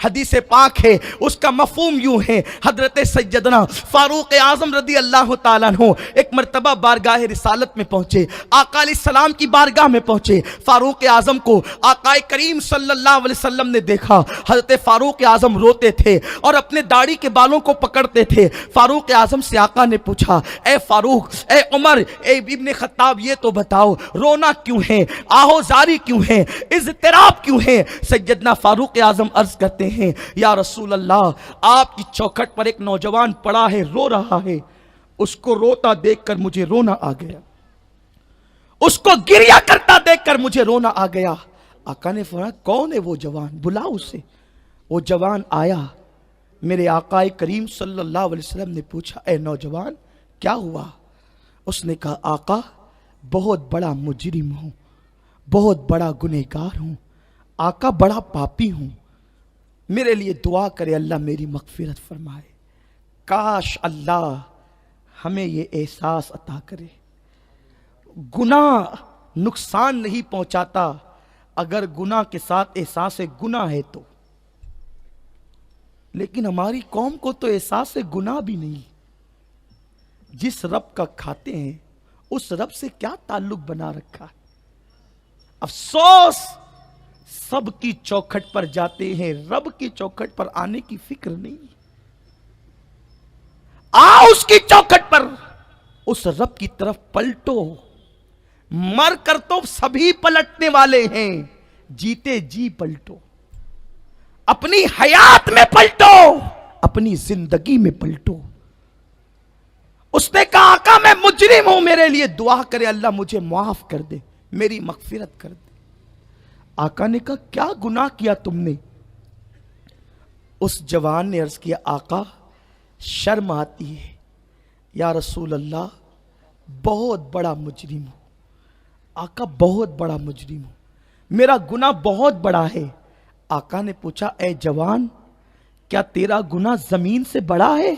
حدیث پاک ہے، اس کا مفہوم یوں ہے، حضرت سیدنا فاروق اعظم رضی اللہ تعالیٰ عنہ ایک مرتبہ بارگاہ رسالت میں پہنچے، آقا علیہ السلام کی بارگاہ میں پہنچے۔ فاروق اعظم کو آقا کریم صلی اللہ علیہ وسلم نے دیکھا، حضرت فاروق اعظم روتے تھے اور اپنے داڑھی کے بالوں کو پکڑتے تھے۔ فاروق اعظم سے آقا نے پوچھا، اے فاروق، اے عمر، اے ابن خطاب، یہ تو بتاؤ رونا کیوں ہے، آہوزاری کیوں ہے، اضطراب کیوں ہے؟ سیدنا فاروق اعظم عرض کرتے ہیں، یا رسول اللہ، آپ کی چوکھٹ پر ایک نوجوان پڑا ہے، رو رہا ہے، اس کو روتا دیکھ کر مجھے رونا آ گیا، اس کو گریہ کرتا دیکھ کر مجھے رونا آ گیا۔ آقا نے فرمایا، کون ہے وہ جوان؟ بلاؤ اسے۔ وہ جوان آیا، میرے آقا کریم صلی اللہ علیہ وسلم نے پوچھا، اے نوجوان کیا ہوا؟ اس نے کہا، آقا بہت بڑا مجرم ہوں، بہت بڑا گنہگار ہوں، آقا بڑا پاپی ہوں، میرے لیے دعا کرے اللہ میری مغفرت فرمائے۔ کاش اللہ ہمیں یہ احساس عطا کرے۔ گناہ نقصان نہیں پہنچاتا اگر گناہ کے ساتھ احساس گناہ ہے تو، لیکن ہماری قوم کو تو احساس گناہ بھی نہیں۔ جس رب کا کھاتے ہیں اس رب سے کیا تعلق بنا رکھا ہے؟ افسوس، سب کی چوکھٹ پر جاتے ہیں، رب کی چوکھٹ پر آنے کی فکر نہیں۔ آؤ اس کی چوکھٹ پر، اس رب کی طرف پلٹو۔ مر کر تو سبھی پلٹنے والے ہیں، جیتے جی پلٹو، اپنی حیات میں پلٹو، اپنی زندگی میں پلٹو۔ اس نے کہا، آقا میں مجرم ہوں، میرے لیے دعا کرے اللہ مجھے معاف کر دے، میری مغفرت کر دے۔ آقا نے کہا، کیا گناہ کیا تم نے؟ اس جوان نے عرض کیا، آقا شرم آتی ہے، یا رسول اللہ بہت بڑا مجرم ہوں، آقا بہت بڑا مجرم ہوں، میرا گناہ بہت بڑا ہے۔ آقا نے پوچھا، اے جوان کیا تیرا گناہ زمین سے بڑا ہے؟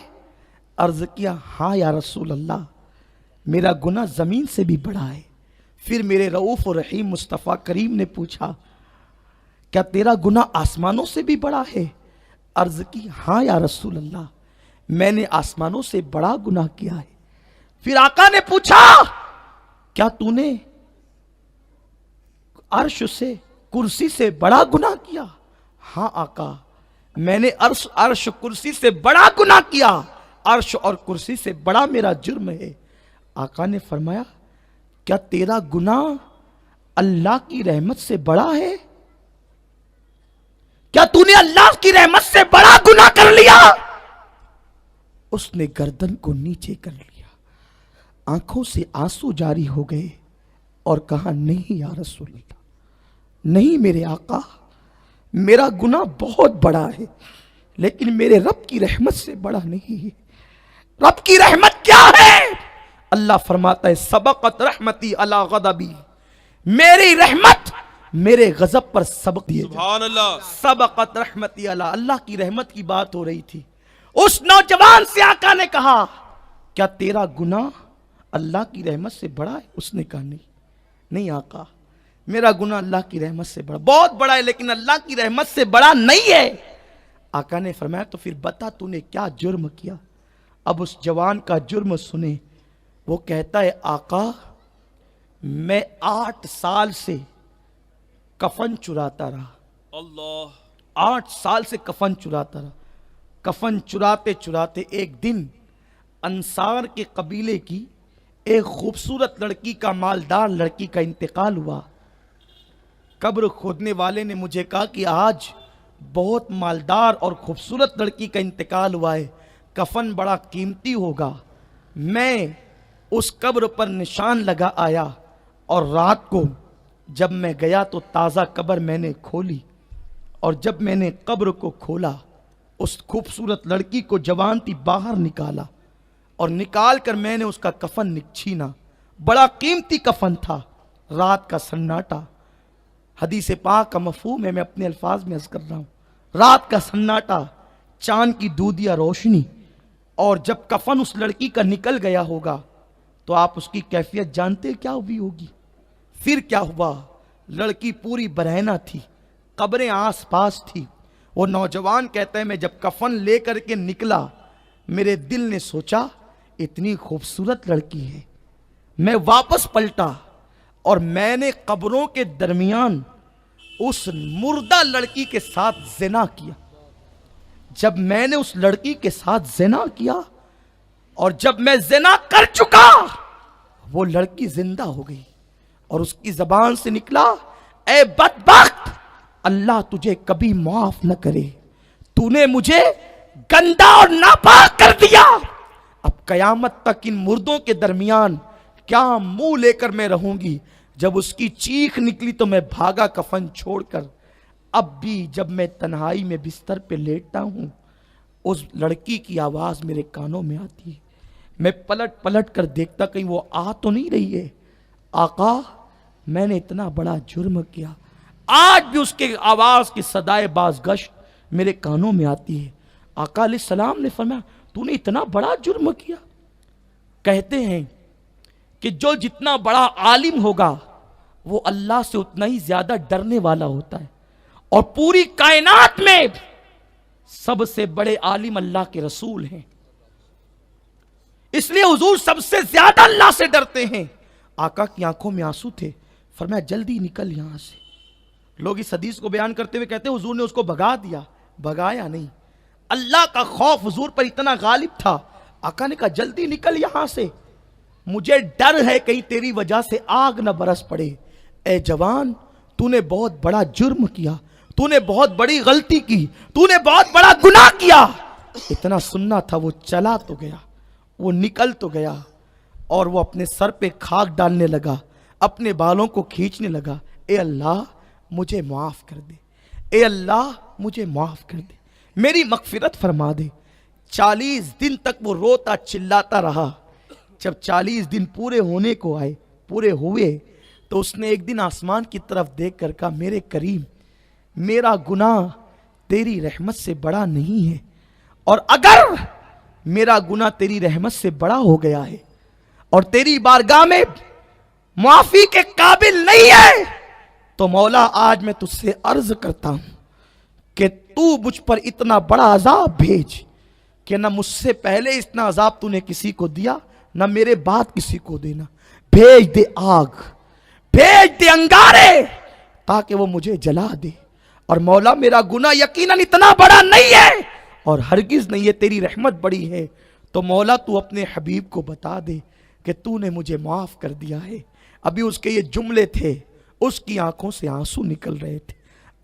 عرض کیا، ہاں یا رسول اللہ میرا گناہ زمین سے بھی بڑا ہے۔ پھر میرے رؤوف و رحیم مصطفیٰ کریم نے پوچھا، کیا تیرا گناہ آسمانوں سے بھی بڑا ہے؟ عرض کی، ہاں یا رسول اللہ میں نے آسمانوں سے بڑا گناہ کیا ہے۔ پھر آقا نے پوچھا، کیا تو نے عرش سے، کرسی سے بڑا گناہ کیا؟ ہاں آقا میں نے عرش کرسی سے بڑا گناہ کیا، عرش اور کرسی سے بڑا میرا جرم ہے۔ آقا نے فرمایا، کیا تیرا گناہ اللہ کی رحمت سے بڑا ہے؟ کیا تو نے اللہ کی رحمت سے بڑا گناہ کر لیا؟ اس نے گردن کو نیچے کر لیا، آنکھوں سے آنسو جاری ہو گئے اور کہا، نہیں یا رسول اللہ، نہیں میرے آقا، میرا گناہ بہت بڑا ہے لیکن میرے رب کی رحمت سے بڑا نہیں ہے۔ رب کی رحمت کیا ہے؟ اللہ فرماتا ہے، سبقت رحمتی علی غضبی، میری رحمت میرے غضب پر سبق دیے سبحان اللہ۔ سبقت رحمتی علی، اللہ کی رحمت کی بات ہو رہی تھی۔ اس نوجوان سے آقا نے کہا، کیا تیرا گناہ اللہ کی رحمت سے بڑا ہے؟ اس نے کہا، نہیں آقا میرا گناہ اللہ کی رحمت سے بڑا، بہت بڑا ہے لیکن اللہ کی رحمت سے بڑا نہیں ہے۔ آقا نے فرمایا، تو پھر بتا تو نے کیا جرم کیا؟ اب اس جوان کا جرم سنے۔ وہ کہتا ہے، آقا میں 8 سال سے کفن چراتا رہا، اللہ 8 سال سے کفن چراتا رہا۔ کفن چراتے چراتے ایک دن انصار کے قبیلے کی ایک خوبصورت لڑکی کا، مالدار لڑکی کا انتقال ہوا۔ قبر کھودنے والے نے مجھے کہا کہ آج بہت مالدار اور خوبصورت لڑکی کا انتقال ہوا ہے، کفن بڑا قیمتی ہوگا۔ میں اس قبر پر نشان لگا آیا اور رات کو جب میں گیا تو تازہ قبر میں نے کھولی، اور جب میں نے قبر کو کھولا اس خوبصورت لڑکی کو، جوان تھی، باہر نکالا اور نکال کر میں نے اس کا کفن چھینا۔ بڑا قیمتی کفن تھا۔ رات کا سناٹا، حدیث پاک کا مفہوم ہے، میں اپنے الفاظ میں عرض کر رہا ہوں۔ رات کا سناٹا، چاند کی دودھیا روشنی، اور جب کفن اس لڑکی کا نکل گیا ہوگا تو آپ اس کی کیفیت جانتے کیا ہوئی ہوگی؟ پھر کیا ہوا؟ لڑکی پوری برہنہ تھی، قبریں آس پاس تھی، وہ نوجوان کہتا ہے میں جب کفن لے کر کے نکلا میرے دل نے سوچا اتنی خوبصورت لڑکی ہے. میں واپس پلٹا اور میں نے قبروں کے درمیان اس مردہ لڑکی کے ساتھ زنا کیا. جب میں نے اس لڑکی کے ساتھ زنا کیا اور جب میں زنا کر چکا وہ لڑکی زندہ ہو گئی اور اس کی زبان سے نکلا اے بدبخت اللہ تجھے کبھی معاف نہ کرے, تو نے مجھے گندا اور ناپاک کر دیا. اب قیامت تک ان مردوں کے درمیان کیا منہ لے کر میں رہوں گی. جب اس کی چیخ نکلی تو میں بھاگا کفن چھوڑ کر. اب بھی جب میں تنہائی میں بستر پہ لیٹتا ہوں اس لڑکی کی آواز میرے کانوں میں آتی ہے. میں پلٹ پلٹ کر دیکھتا کہیں وہ آ تو نہیں رہی ہے. آقا میں نے اتنا بڑا جرم کیا. آج بھی اس کے آواز کی صدائے بازگشت میرے کانوں میں آتی ہے. آقا علیہ السلام نے فرمایا تو نے اتنا بڑا جرم کیا. کہتے ہیں کہ جو جتنا بڑا عالم ہوگا وہ اللہ سے اتنا ہی زیادہ ڈرنے والا ہوتا ہے, اور پوری کائنات میں سب سے بڑے عالم اللہ کے رسول ہیں. اس لیے حضور سب سے زیادہ اللہ سے ڈرتے ہیں. آقا کی آنکھوں میں آنسو تھے. فرمایا جلدی نکل یہاں سے. لوگ اس حدیث کو بیان کرتے ہوئے کہتے ہیں حضور نے اس کو بھگا دیا. بھگایا نہیں, اللہ کا خوف حضور پر اتنا غالب تھا. آقا نے کہا جلدی نکل یہاں سے, مجھے ڈر ہے کہیں تیری وجہ سے آگ نہ برس پڑے. اے جوان تو نے بہت بڑا جرم کیا, تو نے بہت بڑی غلطی کی, تو نے بہت بڑا گناہ کیا. اتنا سننا تھا. وہ چلا تو گیا, وہ نکل تو گیا, اور وہ اپنے سر پہ خاک ڈالنے لگا, اپنے بالوں کو کھینچنے لگا. اے اللہ مجھے معاف کر دے, اے اللہ مجھے معاف کر دے, میری مغفرت فرما دے. 40 دن تک وہ روتا چلاتا رہا. جب 40 دن پورے ہونے کو آئے, پورے ہوئے, تو اس نے ایک دن آسمان کی طرف دیکھ کر کہا میرے کریم میرا گناہ تیری رحمت سے بڑا نہیں ہے, اور اگر میرا گناہ تیری رحمت سے بڑا ہو گیا ہے اور تیری بارگاہ میں معافی کے قابل نہیں ہے تو مولا آج میں تجھ سے عرض کرتا ہوں کہ تو مجھ پر اتنا بڑا عذاب بھیج کہ نہ مجھ سے پہلے اتنا عذاب تو نے کسی کو دیا نہ میرے بعد کسی کو دینا. بھیج دے آگ, بھیج دے انگارے تاکہ وہ مجھے جلا دے. اور مولا میرا گناہ یقیناً اتنا بڑا نہیں ہے اور ہرگز نہیں ہے, تیری رحمت بڑی ہے. تو مولا تو اپنے حبیب کو بتا دے کہ تو نے مجھے معاف کر دیا ہے. ابھی اس کے یہ جملے تھے, اس کی آنکھوں سے آنسو نکل رہے تھے.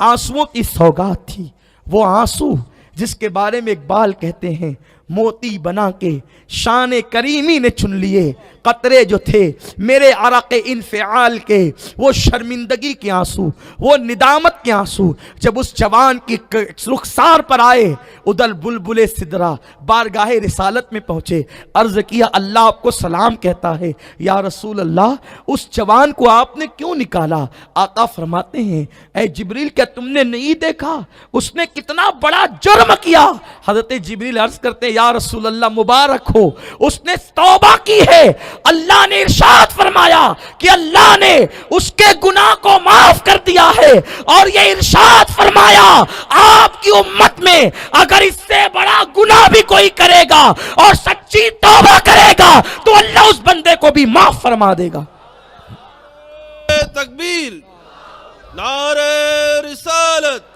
آنسوؤں کی سوگات تھی, وہ آنسو جس کے بارے میں اقبال کہتے ہیں موتی بنا کے شان کریمی نے چن لیے قطرے جو تھے میرے عرق انفعال کے, وہ شرمندگی کے آنسو, وہ ندامت کے آنسو جب اس جوان کی رخسار پر آئے. ادل بلبل سدرا بارگاہ رسالت میں پہنچے, عرض کیا اللہ آپ کو سلام کہتا ہے. یا رسول اللہ اس جوان کو آپ نے کیوں نکالا؟ آقا فرماتے ہیں اے جبریل کیا تم نے نہیں دیکھا اس نے کتنا بڑا جرم کیا؟ حضرت جبریل عرض کرتے ہیں یا رسول اللہ مبارک ہو, اس نے توبہ کی ہے. اللہ نے ارشاد فرمایا کہ اللہ نے اس کے گناہ کو معاف کر دیا ہے, اور یہ ارشاد فرمایا آپ کی امت میں اگر اس سے بڑا گناہ بھی کوئی کرے گا اور سچی توبہ کرے گا تو اللہ اس بندے کو بھی معاف فرما دے گا. تکبیر, نعرہ رسالت.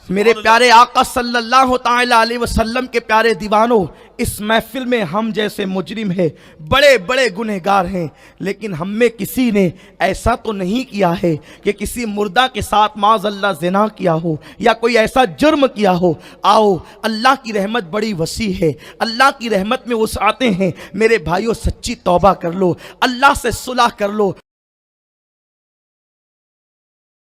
میرے پیارے آقا صلی اللہ تعالی علیہ وسلم کے پیارے دیوانوں, اس محفل میں ہم جیسے مجرم ہیں, بڑے بڑے گنہگار ہیں, لیکن ہم میں کسی نے ایسا تو نہیں کیا ہے کہ کسی مردہ کے ساتھ معاذ اللہ زنا کیا ہو یا کوئی ایسا جرم کیا ہو. آؤ اللہ کی رحمت بڑی وسیع ہے, اللہ کی رحمت میں وسعتیں ہیں. میرے بھائیوں سچی توبہ کر لو, اللہ سے صلح کر لو.